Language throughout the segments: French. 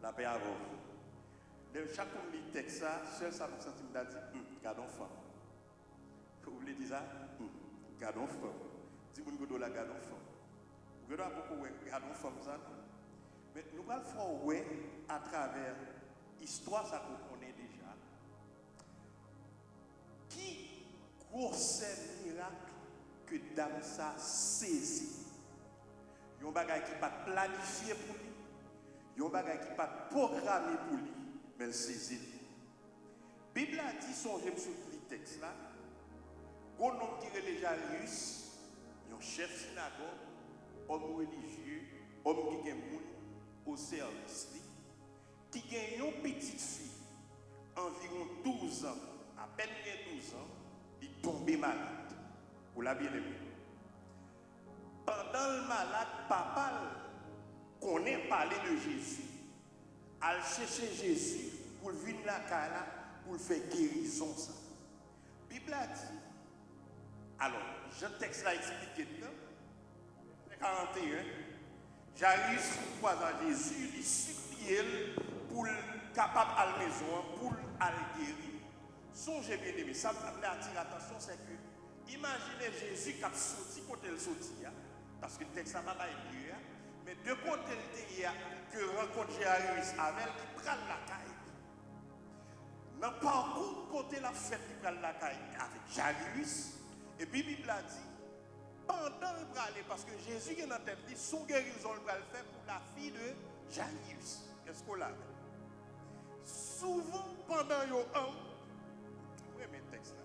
La paix à vous. Chaque fois que je lis le texte, seul ça me sentit me dire, gardons femme. Vous voulez dire ça? Gardons femme. Dis-moi que la gardons femme. Vous avez beaucoup de gardons femme ça. Mais nous allons faire ouais à travers l'histoire ça qu'on connaît déjà. Qui grosse miracle que dame ça saisit? Il y a un bagage qui n'est pas planifié pour lui. Il y a un bagage qui n'est pas programmé pour lui, mais il saisit. La Bible a dit, songez sur le texte là, un homme qui est le Jairus, un chef synagogue, homme religieux, homme qui a au service, qui a une petite fille, environ 12 ans, à peine 12 ans, il est tombé malade. Vous l'avez bien aimé. Pendant le malade, papa connaît parler de Jésus. Elle chercher Jésus pour venir la cala pour faire guérison. Ça. La Bible a dit. Alors, je texte là expliqué dedans. 41. Jairus croise à Jésus, il supplie pour capable à la maison, pour aller guérir. Songez bien aimé, ça me attire l'attention, c'est que imaginez Jésus qui a sorti côté le sorti, parce que le texte n'a pas été mais de côté il y a que rencontre Jairus avec elle qui prend la caille. Dans le parcours côté la fête qui prend la caille avec Jairus, et puis la Bible a dit, pendant le bras, parce que Jésus est dans la tête, son guérison le bras le fait pour la fille de Jairus. Qu'est-ce qu'on a? Souvent pendant le an, oui, mais texte là.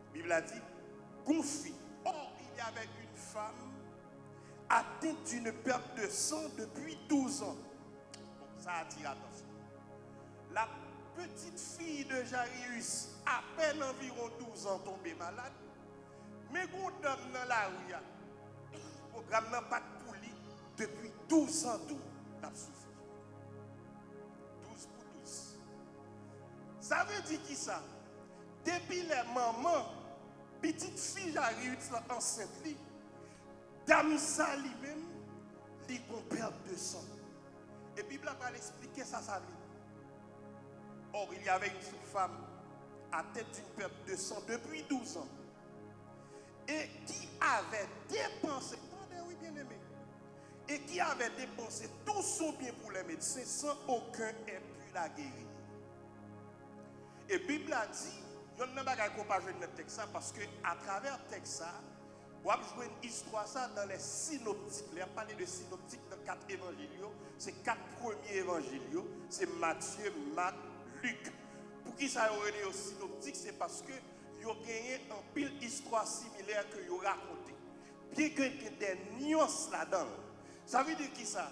La Bible a dit, confie. Or, il y avait une femme atteinte d'une perte de sang depuis 12 ans. Donc, ça attire l'attention. La petite fille de Jairus, à peine environ 12 ans, tombée malade. Mais qu'on donne dans la rue, le programme n'a pas de poulie depuis 12 ans, tout n'a souffert. 12 pour 12. Ça veut dire qui ça? Depuis les mamans, petite fille Jairus enceinte, dame ça lui-même, il a perte de sang. Et la Bible va expliquer ça, ça veut dire. Or, il y avait une femme à tête d'une perte de sang depuis 12 ans. Et qui avait dépensé, oui bien aimé, et qui avait dépensé tout son bien pour les médecins sans aucun ait pu la guérir. Et la Bible a dit, il n'y a pas de pas jouer notre texte parce que à travers le texte, on va jouer une histoire ça dans les synoptiques. Il a parlé de synoptiques dans 4 évangiles. C'est 4 premiers évangiles. C'est Matthieu, Marc, Luc. Pour qui ça aurait été synoptique, c'est parce que ils ont gagné un pile histoire similaire que ils ont raconté. Bien que des nuances là-dedans. Ça veut dire qui ça?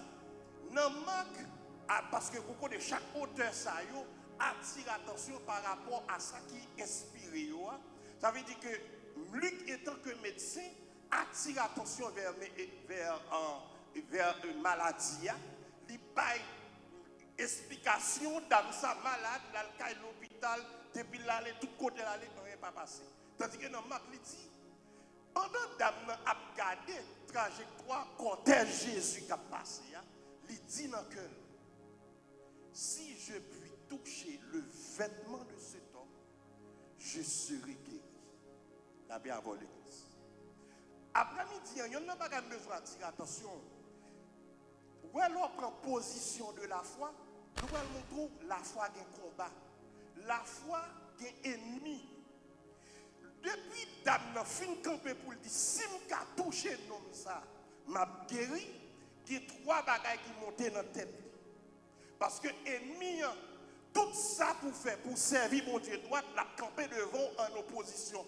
Dans Marc, parce que beaucoup de chaque auteur ça attire l'attention par rapport à ça qui inspire. Ça veut dire que Luc étant que médecin attire l'attention vers une maladie. Il paye explication d'âme ça malade, là le cas de l'hôpital, depuis là, tout côté là, rien pas passé. Tandis que dans Marc, il dit, pendant dame a regardé la trajectoire cortège Jésus qui a passé, il dit dans le cœur, si je puis toucher le vêtement de cet homme, je serai guéri. La bien avant l'église. Après-midi, il n'y a pas besoin d'attirer attention. Où on prend position de la foi, nous allons montrer la foi d'un combat. La foi d'un ennemi. Depuis dame n'a fin campé pour dire si je touche nom ça, m'a guéri, il y a 3 bagages qui montent dans la tête. Parce que ennemi tout ça pour faire pour servir mon Dieu droit, l'a campé devant en opposition.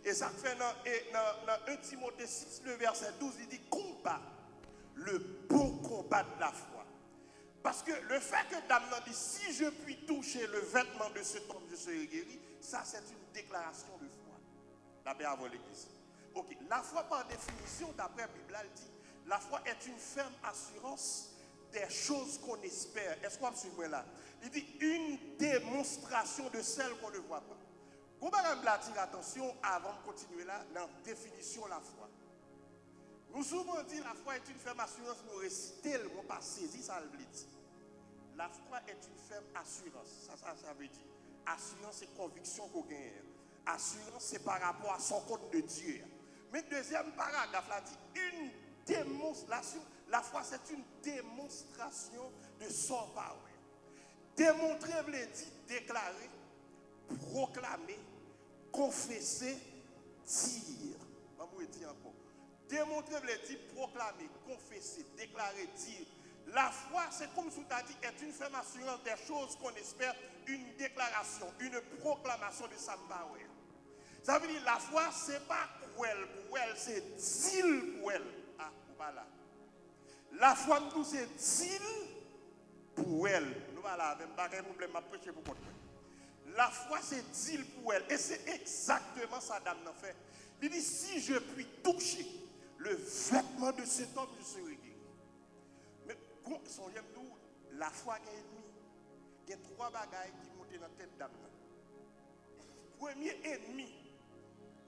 Et ça fait dans 1 Timothée 6 le verset 12, il dit combat le bon combat de la foi. Parce que le fait que dame n'a dit si je puis toucher le vêtement de cet homme, je serai guéri, ça c'est une déclaration de foi. La paix avant l'église. Ok, la foi par définition, d'après la Bible, elle dit la foi est une ferme assurance des choses qu'on espère. Est-ce qu'on suit moi là? Il dit une démonstration de celles qu'on ne voit pas. Vous pouvez attirer attention avant de continuer là dans la définition de la foi. Nous souvent dit la foi est une ferme assurance, nous réciter le mot pas saisi, ça le dit. la foi est une ferme assurance. Ça veut dire. Assurance, c'est conviction qu'on gagne. Assurance, c'est par rapport à son compte de Dieu. Mais deuxième paragraphe, là dit une démonstration. La foi, c'est une démonstration de son power. Démontrer veut dire déclarer, proclamer, confesser, dire. Je vais vous dire encore. Démontrer veut dire proclamer, confesser, déclarer, dire. La foi, c'est comme tu as dit, est une ferme assurance des choses qu'on espère, une déclaration, une proclamation de sa power. Ça veut dire la foi, c'est pas pour elle, c'est dire pour elle. Ah, voilà. La foi, nous, c'est dire pour elle. Nous, voilà, même pas de problème à prêcher pour contre. La foi, c'est dire pour elle. Et c'est exactement ça, dame, n'a fait. Il dit, si je puis toucher le vêtement de cet homme, je serai guéri. Mais, bon, songez-vous, la foi est ennemie. Il y a trois bagailles qui montent dans la tête dame. Premier ennemi,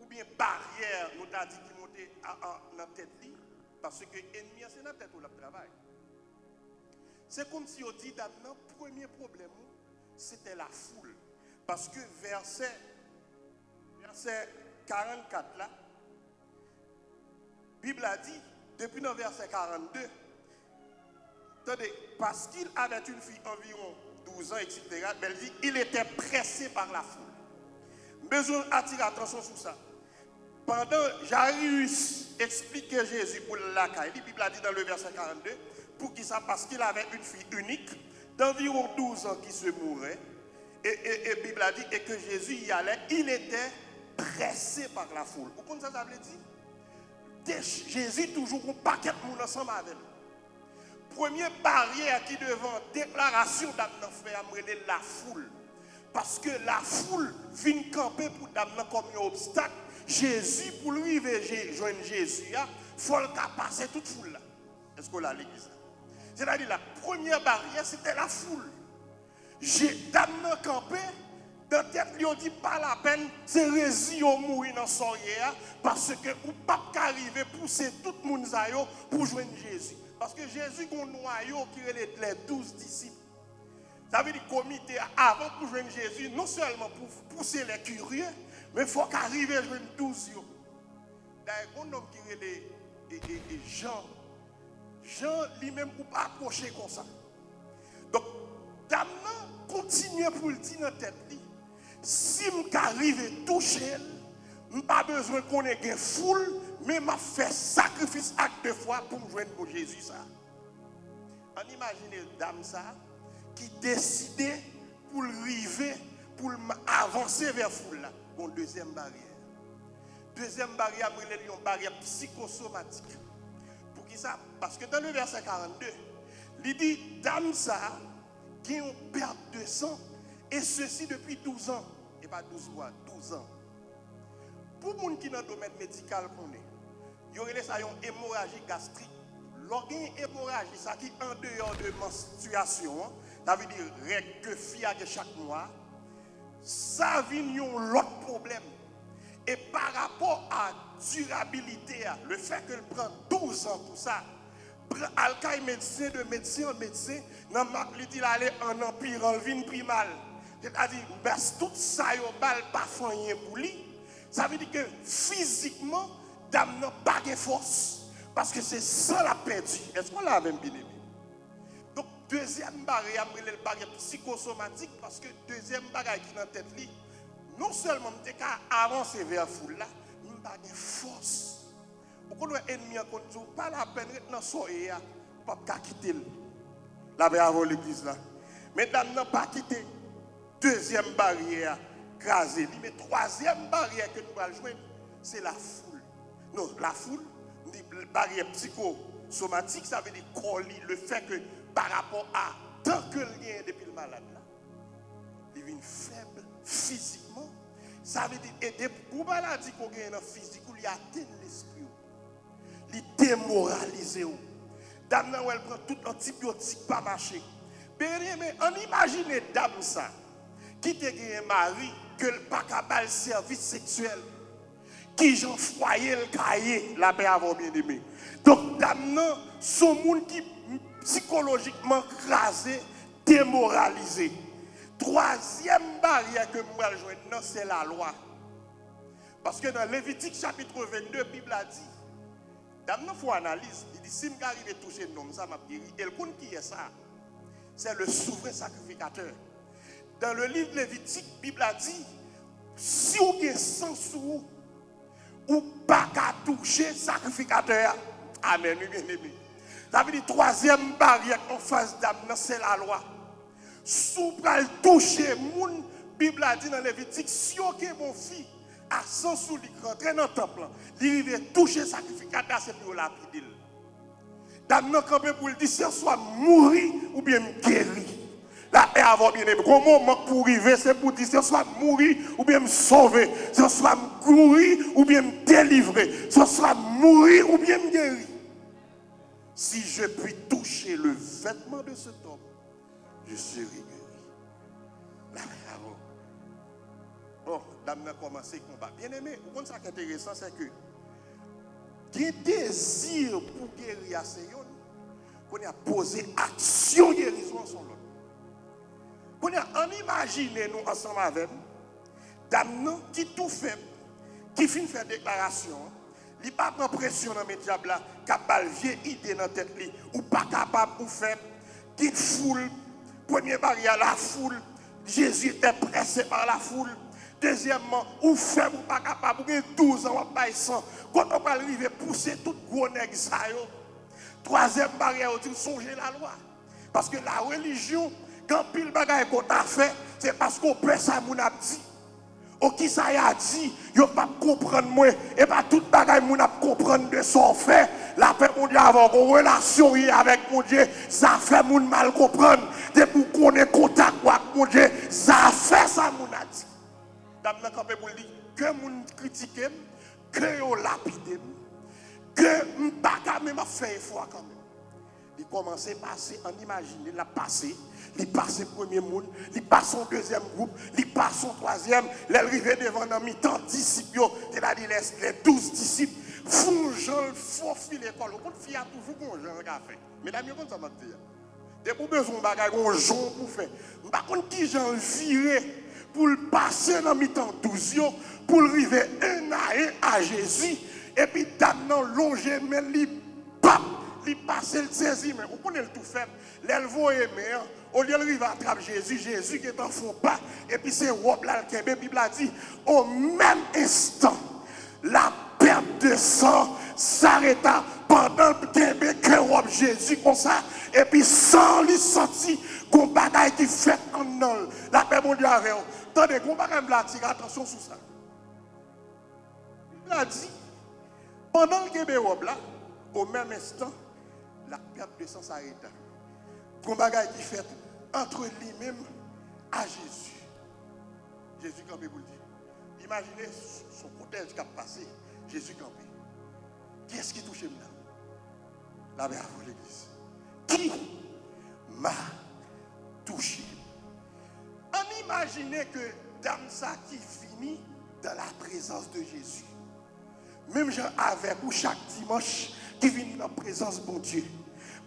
ou bien barrière, nous avons dit qui monte dans la tête, parce que l'ennemi, c'est dans la tête où le travail. C'est comme si on dit, le premier problème, c'était la foule. Parce que verset 44 là, la Bible a dit, depuis le verset 42, attendez, parce qu'il avait une fille environ 12 ans, etc., mais elle dit, il était pressé par la foule. Besoin d'attirer attention sur ça. Pendant Jairus expliquait Jésus pour la caille, la Bible a dit dans le verset 42, pour qui ça, parce qu'il avait une fille unique d'environ 12 ans qui se mourait, et la Bible a dit et que Jésus y allait, il était pressé par la foule. Vous comprenez ça, ça veut dire? Jésus toujours un paquet de monde ensemble avec lui. Première barrière qui devant déclaration d'amener fait la foule. Parce que la foule vient camper pour d'amener comme un obstacle. Jésus, pour lui joindre Jésus, il faut le passer toute foule là. Est-ce qu'on a l'église? C'est-à-dire la première barrière, c'était la foule. D'amener camper, dans tête, on dit pas la peine, c'est résilier mourir dans son hier, parce que ou pas arriver pousser tout le monde pour joindre Jésus. Parce que Jésus a un noyau qui est les 12 disciples. Ça veut dire comité avant pour joindre Jésus, non seulement pour pousser les curieux, mais il faut qu'arriver à joindre 12. D'ailleurs, un homme qui est les Jean lui-même ne peut pas approcher comme ça. Donc, dame continue pour le dire dans la tête. Si je arrive à toucher, je n'ai pas besoin qu'on ait une foule, mais je fais sacrifice acte de foi pour me joindre pour Jésus. On imagine dame ça qui décide pour arriver, pour avancer vers la foule. Bon, deuxième barrière. Deuxième barrière, c'est une barrière psychosomatique. Pour qui ça? Parce que dans le verset 42, il dit, dame ça, qui ont perte de sang, et ceci depuis 12 ans. Et pas 12 mois, 12 ans. Pour les gens qui sont dans le domaine médical, il y aurait une hémorragie gastrique. Lorsqu'il y a une hémorragie, ça qui est en dehors de menstruation, ça veut dire règle que fiage chaque mois, ça vient l'autre problème. Et par rapport à la durabilité, le fait qu'elle prend 12 ans pour ça, Alcaï médecin de médecin en médecin, il dit aller en empire, en vin primal. C'est-à-dire, tout ça, il n'y a pas de pour lui. Ça veut dire que physiquement, dame n'a pas de force. Parce que c'est ça la perdu. Est-ce qu'on l'a même bien aimé? Donc, deuxième barrière, c'est le barrière psychosomatique. Parce que deuxième barrière qui est dans la tête, non seulement je suis avancer vers la foule, là, je n'ai pas de force. Pourquoi nous ennemis en contre pas la peine de sortir, pas quitter la paix avant l'église là. Mais dame n'a pas quitté. Deuxième barrière, crasée. Mais troisième barrière que nous allons jouer, c'est la foule. Non, la foule, barrière psychosomatique, ça veut dire le fait que par rapport à tant que le lien depuis le malade là, il devient faible physiquement. Ça veut dire aider pour maladie qu'on gagne physique, il y a atteint l'esprit. Il démoralise. Dame, elle prend tout antibiotique pas marcher. Mais on imagine dame ça, qui te gagne un mari, que le pas capable de service sexuel, qui j'en foyer le cahier, la paix avant bien aimé. Donc, dame, son monde qui psychologiquement crasé, démoralisé. Troisième barrière que moi je joins, c'est la loi. Parce que dans Lévitique chapitre 22, la Bible a dit, il faut analyse, il dit, si je arrive à toucher un homme, ça m'a guéri. Et le compte qui est ça, c'est le souverain sacrificateur. Dans le livre Lévitique, la Bible a dit, si vous avez sang sur vous, ou pas qu'à toucher le sacrificateur. Amen, bien aimé. Ça veut dire, troisième barrière en face d'âme, c'est la loi. Si vous pouvez toucher mon, la Bible a dit dans Lévitique, si vous avez mon fils, à 100 sous lui rentrer dans le temple, il va toucher le sacrificateur, c'est pour lapider. Dame nan campé pour le dire, si soit mourir ou bien guérir. La paix avant bien aimé. Comment manque pour arriver, c'est pour dire, si soit mourir ou bien me sauver. Si soit mourir ou bien me délivrer. Si soit mourir ou bien me guérir. Si je puis toucher le vêtement de cet homme, je serai guéri. La paix avant. Bon, dame n'a commencé le combat. Bien aimé, vous comprenez ça qui est intéressant, c'est que qui désir pour guérir à Seigneur, qu'on a posé action guérison sur l'autre. Qu'on a imaginé nous ensemble avec dame qui tout fait, qui finit faire déclaration, il n'est pas prend pression dans les médias là, qui a vieille idée dans la tête ou pas capable de faire, qui foule, première barrière la foule, Jésus était pressé par la foule. Deuxièmement, ou fait ou pas capable, ou 12 ans, ou pas 100. Quand on va arriver à pousser tout gros nègre ça. Troisième barrière, on songer la loi. Parce que la religion, quand pile bagaille qu'on a fait, c'est parce qu'on peut ça mon a dit. Ou qui ça a dit, yo pas comprendre moi et pas toute bagaille mon a comprendre de son fait. La paix mon Dieu avoir une relation avec mon Dieu, ça fait mon mal comprendre. Depuis qu'on est contact avec mon Dieu, ça fait ça mon a dit. Dame nan campé pour dire que moun critique, que yo lapide, que m'pa même fait foi quand même. Il commence à passer, en imaginer, il a passé, il passe le premier monde, il passe son deuxième groupe, il passe son troisième, il arrive devant un mi-temps disciples, c'est-à-dire les 12 disciples, font Jean, font filer l'école. On fait toujours qu'on Jean a fait. Mesdames, vous ça m'a dit. Dès que vous besoin de bagages, on Jean pour faire. Par contre, qui Jean viré pour le passer dans mi-temps 12, pour arriver un à Jésus, et puis dame non longer, mais il passe le saisi, mais vous connaissez le tout fait. L'elvo aimé, au lieu d'arriver à attraper Jésus, Jésus qui est en fond pas, et puis c'est Rob là, la Bible a dit, au même instant, la perte de sang s'arrêta pendant que Rob Jésus comme ça, et puis sans lui sortir, qu'on bagaille qui fait en nol. La paix mon Dieu avec vous. Attendez, qu'on bagaille me attirer attention sur ça. Il a dit, pendant que Rob là, au même instant, la perte de sang s'arrêta. Qu'on bagaille qui fait entre lui-même à Jésus. Jésus campé pour le dire. Imaginez son cortège qui a passé. Jésus campé. Qui est-ce qui touche là? La mère pour l'église. Qui m'a touché? On imagine que dame ça qui finit dans la présence de Jésus. Même gens avec ou chaque dimanche qui vient dans la présence de mon Dieu.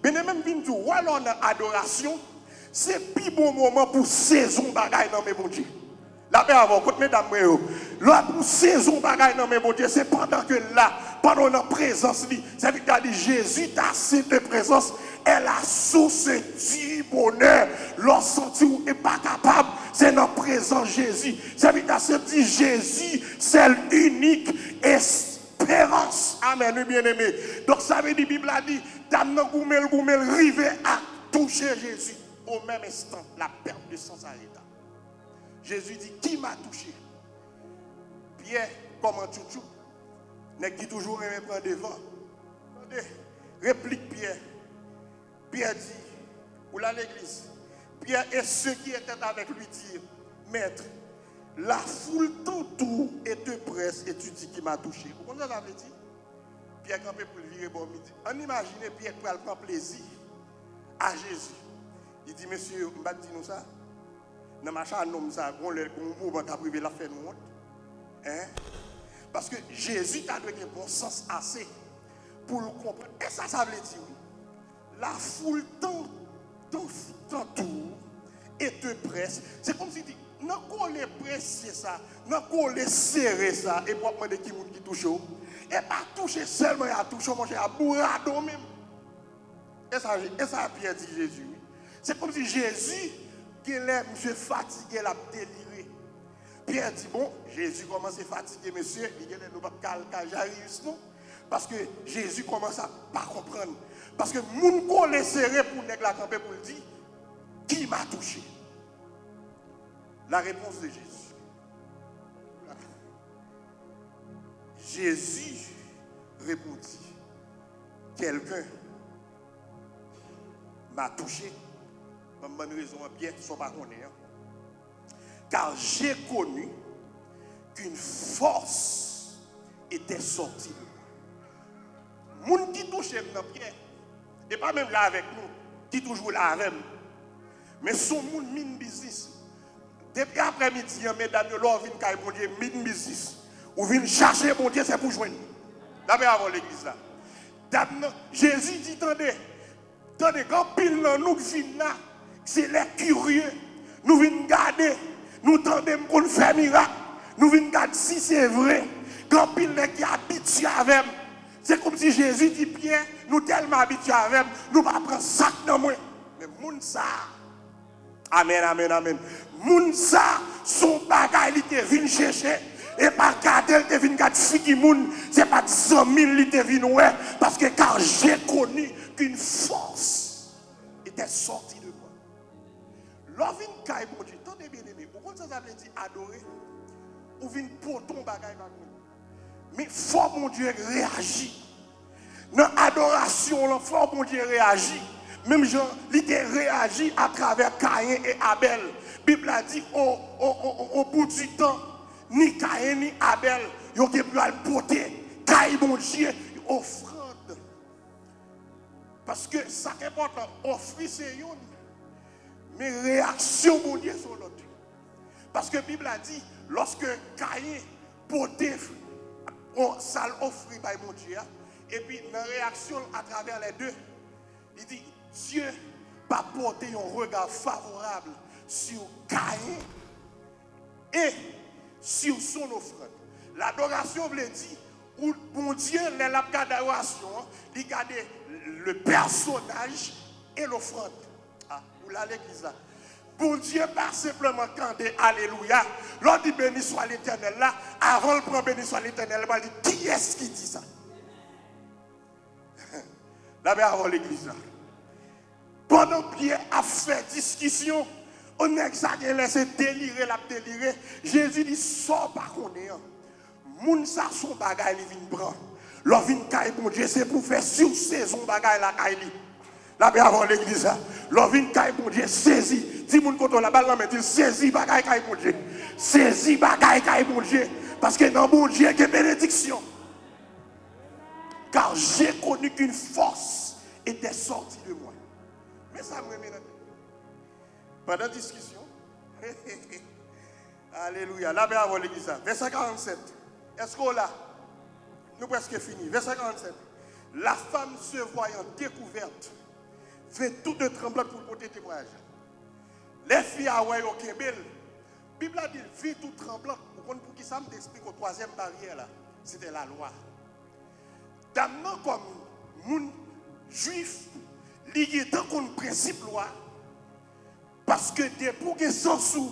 Mais même vient du roi dans l'adoration, c'est le plus bon moment pour saison bagaille dans mes bon Dieu. La paix avant, écoute mesdames, là pour saison bagaille dans mes bon Dieu, c'est pendant que là, pendant la présence, ça veut dire Jésus, ta cette présence, est la source du bonheur. Lorsque tu n'es pas capable, c'est dans la présence de Jésus. Ça veut dire Jésus, c'est l'unique espérance. Amen, bien-aimé. Donc ça veut dire, la Bible a dit, dame goumel, rivé à toucher Jésus. Au même instant, la perte de sang s'arrêta. Jésus dit, qui m'a touché? Pierre, comme un chouchou, n'est qui toujours aimé prendre devant. Attendez, réplique Pierre. Pierre dit, ou là l'église, Pierre et ceux qui étaient avec lui dirent, Maître, la foule t'entoure et te presse et tu dis qui m'a touché. Vous comprenez ce que ça veut dire? Pierre campé pour le virer bon midi. On imagine Pierre pour prendre plaisir à Jésus. Il dit, monsieur, on va dire nous ça. Dans ma chambre, nous ça, on va privé la fait nous. Hein? Parce que Jésus a donné un bon sens assez pour le comprendre. Et ça veut dire, la foule t'entoure te presse. C'est comme si tu dis, non, qu'on les presse ça, non, qu'on les serre ça, et pour demander qui qui touche. Et pas toucher seulement à toucher, manger à bourrado même. Et ça Pierre dit Jésus. C'est comme si Jésus, qui est monsieur fatigué, l'a déliré. Pierre dit, bon, Jésus commence à fatiguer, monsieur, il y a nous pas Jarius, non? Parce que Jésus commence à pas comprendre. Parce que moun ko les serré pour nèg la camper pour le dire, qui m'a touché? La réponse de Jésus. Jésus répondit, quelqu'un m'a touché. Pour bonne raison, bien, sont pas connus. Car j'ai connu qu'une force était sortie de moi. Moun qui touche dans Pierre, et pas même là avec nous, qui toujours là avec nous. Mais son moun mine business. Depuis après-midi, mesdames, l'on vient faire bon Dieu, mine business. Ou vient chercher bon Dieu, c'est pour joindre. D'abord avant l'église là. Jésus dit, attendez, quand pile dans nous qui là, c'est les curieux. Nous venons garder, nous tendons pour nous faire miracle. Nous venons garder si c'est vrai. Quand pile qui habitué avec, c'est comme si Jésus dit Pierre, nous tellement habitués avec, nous ne pouvons pas prendre sac dans moi. Mais moun ça, amen, amen, amen. Moun ça, son bagage, il te venu chercher. Et pas garder, il te venu garder figi moun. C'est pas 100 000, il te venu ouais. Parce que car j'ai connu qu'une force était sortie de moi. L'ovin kay bon Dieu, tendez bien aimé. Pourquoi ça veut dire adorer? Ou vin pour ton bagage. Mais faut mon Dieu réagir. Dans l'adoration, faut mon Dieu réagir. Même Jean, il réagit à travers Caïn et Abel. La Bible a dit au bout du temps, ni Caïn ni Abel, ils ont pu porter Caïn mon Dieu offrande. Parce que ça qui est important, offrir c'est une, mais réaction mon Dieu sur l'autre. Parce que la Bible a dit, lorsque Caïn portait ça l'offrit par mon Dieu, et puis dans la réaction à travers les deux, il dit, Dieu va porter un regard favorable sur Caïn et sur son offrande. L'adoration veut dire, où bon Dieu, l'adoration, il garde le personnage et l'offrande. Ah, vous l'allez l'église là. Bon Dieu, pas simplement canter Alléluia. L'on dit béni soit l'Éternel là. Avant le prendre béni soit l'Éternel, il dit qui est-ce qui dit ça? Là, avant l'église là. Pendant Pierre a fait discussion, on a laissé délirer, la délirer. Jésus dit sors par connaître. Moun sa son bagay li vin prendre. L'on vin kay bon Dieu, c'est pour faire sur saison bagay la kay li. Là, avant l'église là. L'on vin kay bon Dieu, saisi. Si moun koto la balle, mais il saisit bagay kay bon Dieu. Saisit bagay kay bon Dieu. Parce que dans bon Dieu, il y a bénédiction. Car j'ai connu qu'une force était sortie de moi. Mais ça me remet pendant la discussion. Alléluia. Là, avant l'église. Verset 47. Est-ce qu'on l'a? Nous presque fini. Verset 47. La femme se voyant découverte, fait tout de tremblante pour porter témoignage. Les filles à Wayo Kebel, la Bible a dit, vie tout tremblante. Pour qui ça me explique au troisième barrière là, c'était la loi. D'abord comme moun juif, il y a tant qu'on principe loi, parce que pour que sans sous,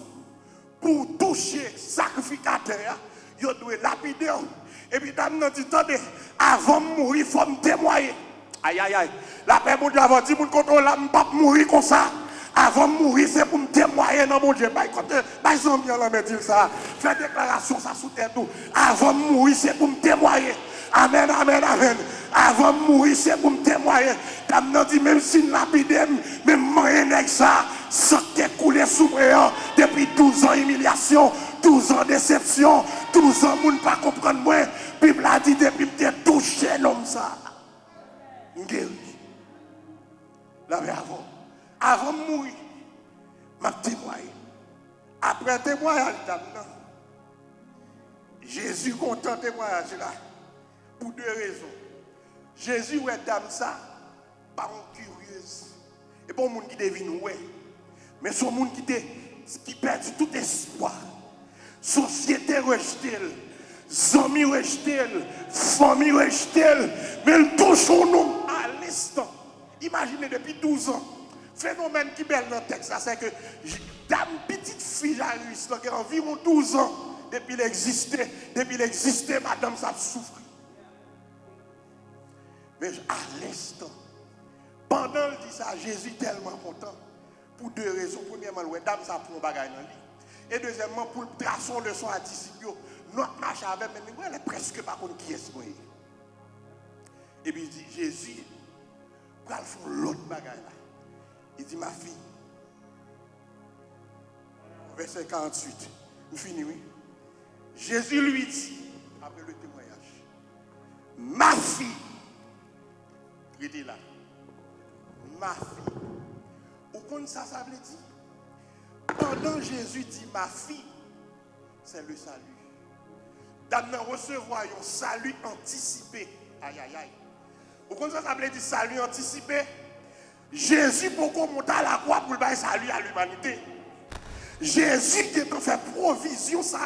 pour toucher sacrificateur, il doit lapider. Et puis d'abord dit, attendez, avant de mourir, il faut me témoigner. Aïe aïe aïe. La paix mon Dieu avant dit, mon contrôle là, je ne peux pas mourir comme ça. Avant de mourir, c'est pour me témoigner dans mon Dieu. Pas zombie là, mais dire ça. Fais déclaration, ça sous tête tout. Avant de mourir, c'est pour me témoigner. Amen, amen, amen. Avant de mourir, c'est pour me témoigner. T'as dit, même si lapidem, même moyen avec ça, ça qui est coulé sous moi depuis 12 ans humiliation, 12 ans déception, 12 ans, moun pas comprendre moi. Bible a dit, depuis que tu touché l'homme ça. Guéri. Là, mais avant de mourir, je témoigne. Après témoignage, Jésus content témoignage là. Pour deux raisons. Jésus ouais dame ça, pas une curieuse. Et pas un monde qui devine ouais. Mais son monde qui était qui perdit tout espoir. Société rejetée, amis rejetés, famille rejetée, mais il touche son nom à l'instant. Imaginez depuis 12 ans. Phénomène qui est belle dans le texte, c'est que dame petite fille Jairus, qui a environ 12 ans, depuis l'existait, madame, ça souffre. Mais à l'instant, pendant le dit ça, Jésus est tellement content. Pour deux raisons. Premièrement, dame, ça prend un bagage dans lui. Et deuxièmement, pour tracer une leçon à disciples, notre marche avec, mais elle est presque pas contre qui est-ce. Et puis il dit, Jésus, pourquoi il faut l'autre bagage là? Il dit, ma fille, verset 48, nous finissons, oui. Jésus lui dit, après le témoignage, ma fille, il dit là, ma fille. Vous connaissez ça, ça veut dire? Pendant Jésus dit, ma fille, c'est le salut. Dans recevoir un salut anticipé. Aïe, aïe, aïe. Vous connaissez ça, ça veut dire salut anticipé? Jésus, pourquoi monter à la croix pour le salut à l'humanité? Jésus qui a fait provision, ça.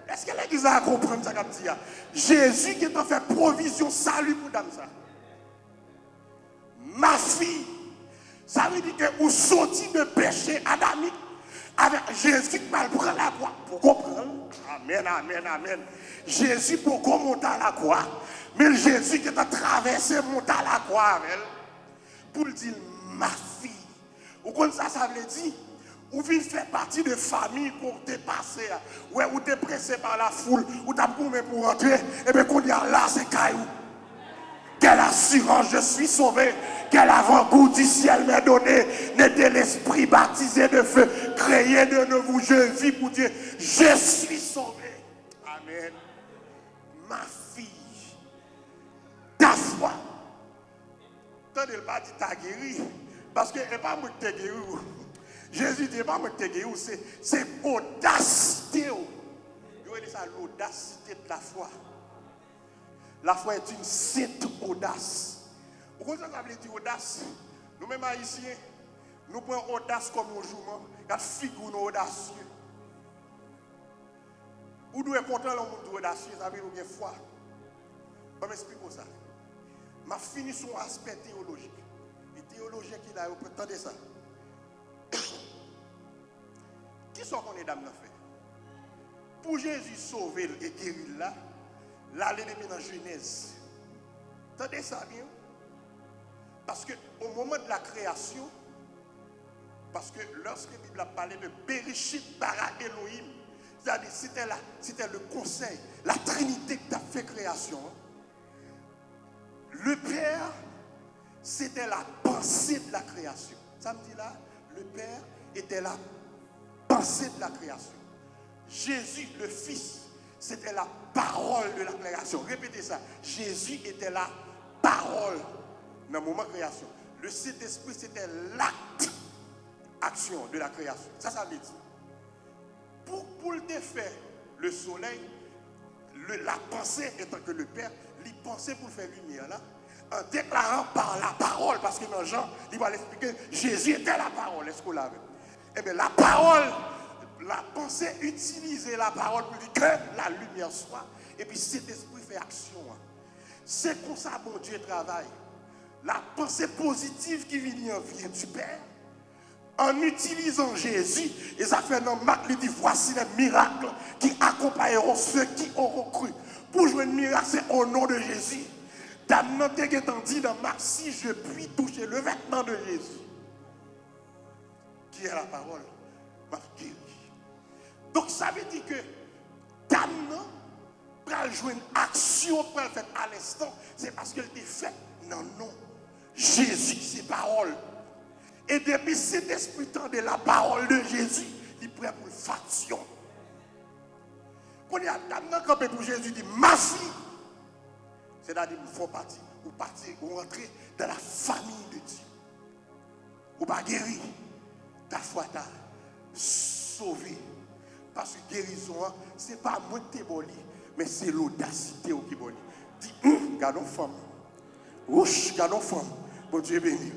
Est-ce que l'église a compris ça comme ça? Jésus qui a fait provision, salut pour dame ça. Ma fille, ça veut dire que vous sortez de péché adamique avec Jésus qui va prendre la croix. Pour comprendre? Amen, amen, amen. Jésus pourquoi monter à la croix? Mais Jésus qui a traversé monter à la croix avec elle. Pour dire, ma fille. Vous connaissez ça, ça veut dire? Ou vous faites partie de famille qu'on t'est passé, ouais, ou t'es pressé par la foule, ou t'as couru pour rentrer, et bien qu'on dit là, c'est caillou. Quelle assurance, je suis sauvé. Quel avant-goût du ciel m'est donné. N'était l'esprit baptisé de feu, créé de nouveau, je vis pour Dieu. Je suis sauvé. Amen. Ma fille, ta foi. Attendez, le pas dit t'as guéri. Parce que n'est pas moi qui t'ai guéri. Jésus dit pas moi qui t'ai guéri. C'est audacité. Vous voyez ça, l'audacité de la foi. La foi est une sainte audace. Pourquoi ça veut dire audace? Nous-mêmes haïtiens, nous prenons audace comme un jour, car figure nous audacieux. Vous devez content le monde audacieux, ça veut dire que foi. Je vais m'expliquer ça. Ma fini son aspect théologique. Et théologie qui a, vous pouvez entendre ça. Qui sont qu'on est dame dans fait? Pour Jésus sauver et guérir là, là, il est dans Genèse. Entendez ça bien? Parce qu'au moment de la création, parce que lorsque la Bible a parlé de Bereshit bara Elohim, c'est-à-dire c'était le conseil, la Trinité qui a fait création. Le Père, c'était la pensée de la création. Ça me dit là, le Père était la pensée de la création. Jésus, le Fils, c'était la parole de la création. Répétez ça. Jésus était la parole dans le moment de création. Le Saint-Esprit, c'était l'acte, action de la création. Ça veut dire. Pour le défaire, le soleil, la pensée étant que le Père, il pensait pour faire lumière là, en déclarant par la parole, parce que dans Jean, il va l'expliquer, Jésus était la parole. Est-ce qu'on l'avait? Eh bien, la parole, la pensée utilisait la parole pour dire que la lumière soit. Et puis cet esprit fait action. C'est comme ça que bon Dieu travaille. La pensée positive qui vient du Père, en utilisant Jésus, et ça fait dans Marc, il dit voici les miracles qui accompagneront ceux qui auront cru. Pour jouer un miracle, c'est au nom de Jésus. D'amener dit dans Marc, si je puis toucher le vêtement de Jésus, qui est la parole, m'a guéri. Donc ça veut dire que d'amener, pour jouer une action pour le faire à l'instant, c'est parce qu'elle était faite. Non, non. Jésus, c'est parole. Et depuis cet esprit temps de la parole de Jésus, il est prêt pour une faction. Quand il y a d'amener campé pour Jésus, il dit ma fille. C'est-à-dire qu'il faut partir, ou rentrer dans la famille de Dieu. Ou pas guérir. Ta foi t'a sauvé. Parce que guérison, ce n'est pas moi qui t'ai boli, mais c'est l'audacité qui est boli. Dis, gardons femme. Ouch, gardons femme. Bon Dieu béni.